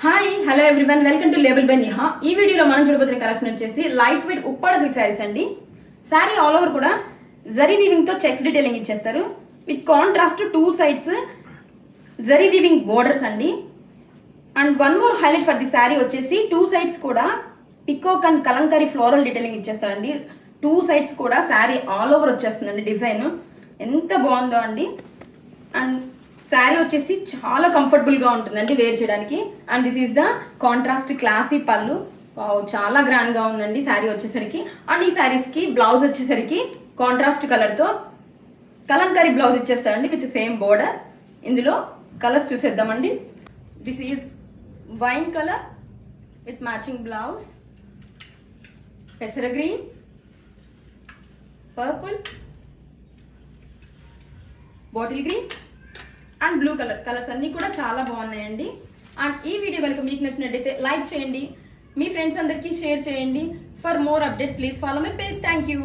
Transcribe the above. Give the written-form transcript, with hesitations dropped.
Hi hello everyone, welcome to label by Niha. ఈ వీడియోలో మనం చూడబోతున్న కలెక్షన్ వచ్చేసి light weight Uppada silk saris అండి. శారీ ఆల్ ఓవర్ కూడా జరీ వీవింగ్ తో చెక్స్ డీటెయిలింగ్ ఇచ్చేస్తారు. With contrast two sides zari weaving borders అండి. And one more highlight for the sari వచ్చేసి టూ సైడ్స్ కూడా peacock and kalamkari floral detailing ఇచ్చేస్తారండి. టూ సైడ్స్ కూడా శారీ ఆల్ ఓవర్ వచ్చేస్తుందండి. డిజైన్ ఎంత బాగుందో అండి. అండ్ శారీ వచ్చేసి చాలా కంఫర్టబుల్ గా ఉంటుందండి వేర్ చేయడానికి. And this is the contrast classy పళ్ళు. చాలా గ్రాండ్ గా ఉందండి శారీ వచ్చేసరికి. అండ్ ఈ శారీస్ కి బ్లౌజ్ వచ్చేసరికి కాంట్రాస్ట్ కలర్ తో కలంకారీ బ్లౌజ్ ఇచ్చేస్తారండి విత్ సేమ్ బోర్డర్. ఇందులో కలర్స్ చూసేద్దామండి. This is wine colour with matching blouse, పెసర green, purple, bottle green and blue colours అన్ని కూడా చాలా బాగున్నాయండి. అండ్ ఈ వీడియో కనుక మీకు నచ్చినట్టయితే లైక్ చేయండి, మీ ఫ్రెండ్స్ అందరికీ షేర్ చేయండి. For more updates please follow my page. Thank you.